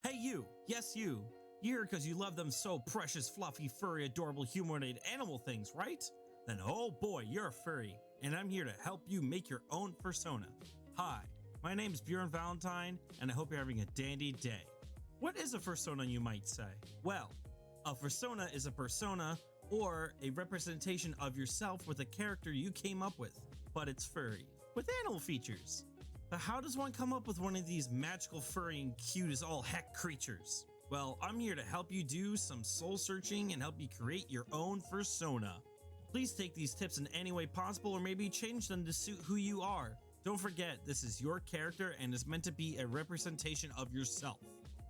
Hey you, yes you. You're here because you love them so precious, fluffy, furry, adorable, humanoid animal things, right? Then oh boy, you're a furry, and I'm here to help you make your own Fursona. Hi, my name is Valentine, and I hope you're having a dandy day. What is a Fursona, you might say? Well, a Fursona is a persona, or a representation of yourself with a character you came up with, but it's furry, with animal features. But how does one come up with one of these magical, furry, and cute as all heck creatures? Well, I'm here to help you do some soul searching and help you create your own Fursona. Please take these tips in any way possible, or maybe change them to suit who you are. Don't forget, this is your character and is meant to be a representation of yourself.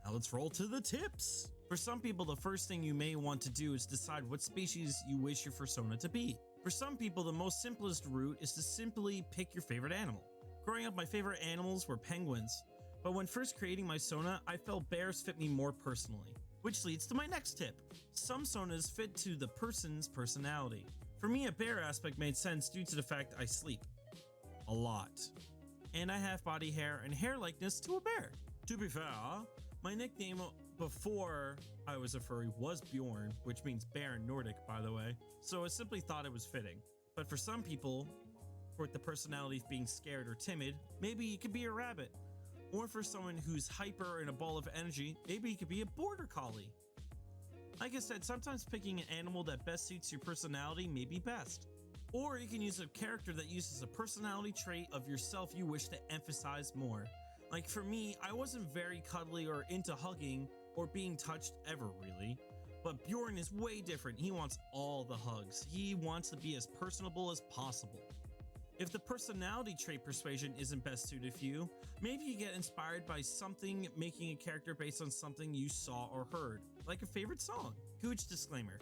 Now let's roll to the tips. For some people, the first thing you may want to do is decide what species you wish your Fursona to be. For some people, the most simplest route is to simply pick your favorite animal. Growing up, my favorite animals were penguins, but when first creating my Sona, I felt bears fit me more personally. Which leads to my next tip. Some Sonas fit to the person's personality. For me, a bear aspect made sense due to the fact I sleep a lot, and I have body hair and hair likeness to a bear. To be fair, my nickname before I was a furry was Bjorn, which means bear in Nordic, by the way, so I simply thought it was fitting. But for some people, with the personality of being scared or timid, maybe it could be a rabbit. Or for someone who's hyper and a ball of energy, maybe it could be a border collie. Like I said, sometimes picking an animal that best suits your personality may be best. Or you can use a character that uses a personality trait of yourself you wish to emphasize more. Like for me, I wasn't very cuddly or into hugging or being touched ever really. But Bjorn is way different. He wants all the hugs. He wants to be as personable as possible. If the personality trait persuasion isn't best suited for you, maybe you get inspired by something, making a character based on something you saw or heard, like a favorite song. Huge disclaimer.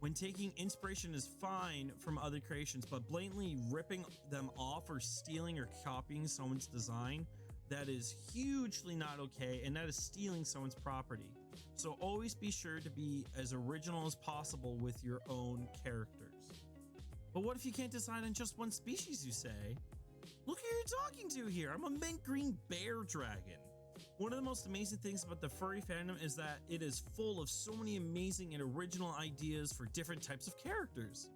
When taking inspiration is fine from other creations, but blatantly ripping them off or stealing or copying someone's design, that is hugely not okay, and that is stealing someone's property. So always be sure to be as original as possible with your own characters. But what if you can't decide on just one species, you say? Look who you're talking to here, I'm a mint green bear dragon. One of the most amazing things about the furry fandom is that it is full of so many amazing and original ideas for different types of characters.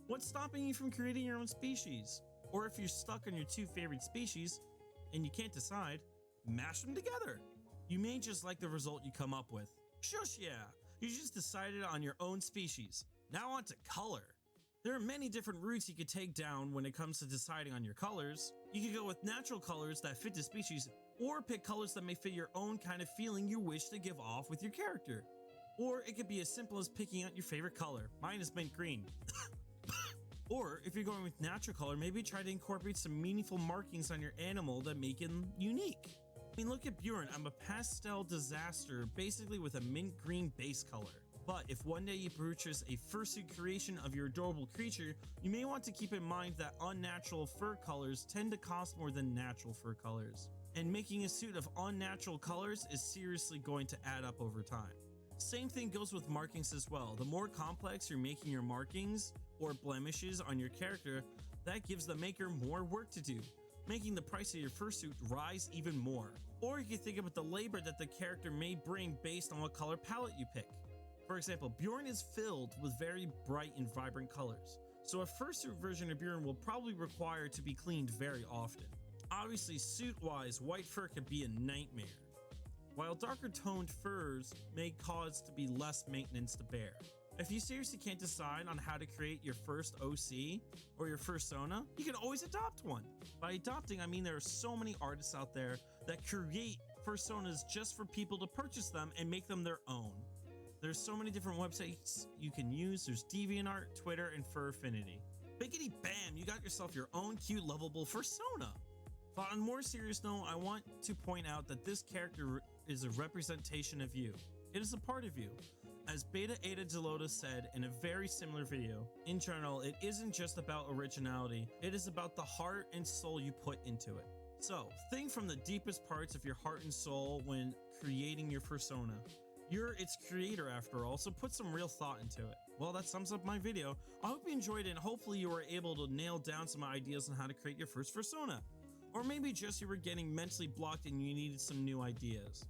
What's stopping you from creating your own species? Or if you're stuck on your two favorite species and you can't decide, mash them together. You may just like the result you come up with. Shush yeah, you just decided on your own species. Now on to color. There are many different routes you could take down when it comes to deciding on your colors. You could go with natural colors that fit the species, or pick colors that may fit your own kind of feeling you wish to give off with your character. Or it could be as simple as picking out your favorite color. Mine is mint green. Or if you're going with natural color, maybe try to incorporate some meaningful markings on your animal that make them unique. I mean, look at Bjorn, I'm a pastel disaster, basically with a mint green base color. But if one day you purchase a fursuit creation of your adorable creature, you may want to keep in mind that unnatural fur colors tend to cost more than natural fur colors. And making a suit of unnatural colors is seriously going to add up over time. Same thing goes with markings as well. The more complex you're making your markings or blemishes on your character, that gives the maker more work to do, making the price of your fursuit rise even more. Or you can think about the labor that the character may bring based on what color palette you pick. For example, Bjorn is filled with very bright and vibrant colors, so a fursuit version of Bjorn will probably require to be cleaned very often. Obviously, suit-wise, white fur can be a nightmare, while darker toned furs may cause to be less maintenance to bear. If you seriously can't decide on how to create your first OC or your Fursona, you can always adopt one. By adopting, I mean there are so many artists out there that create Fursonas just for people to purchase them and make them their own. There's so many different websites you can use. There's DeviantArt, Twitter, and Fur Affinity. Biggity bam, you got yourself your own cute, lovable Fursona. But on a more serious note, I want to point out that this character is a representation of you. It is a part of you. As Beta Ada Delota said in a very similar video, in general, it isn't just about originality, it is about the heart and soul you put into it. So, think from the deepest parts of your heart and soul when creating your Fursona. You're its creator after all, so put some real thought into it. Well, that sums up my video. I hope you enjoyed it and hopefully you were able to nail down some ideas on how to create your first Fursona. Or maybe just you were getting mentally blocked and you needed some new ideas.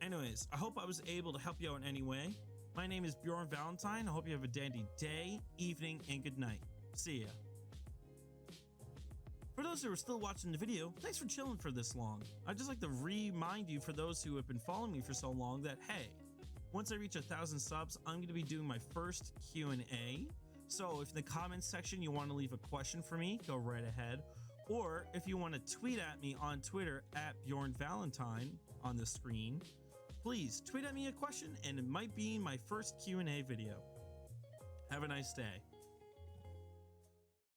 Anyways, I hope I was able to help you out in any way. My name is Bjorn Valentine. I hope you have a dandy day, evening, and good night. See ya. For those who are still watching the video, thanks for chilling for this long. I'd just like to remind you, for those who have been following me for so long, that hey, once I reach 1,000 subs, I'm going to be doing my first Q&A. So if in the comments section you want to leave a question for me, go right ahead. Or if you want to tweet at me on Twitter at Bjorn Valentine on the screen, please tweet at me a question and it might be my first Q&A video. Have a nice day.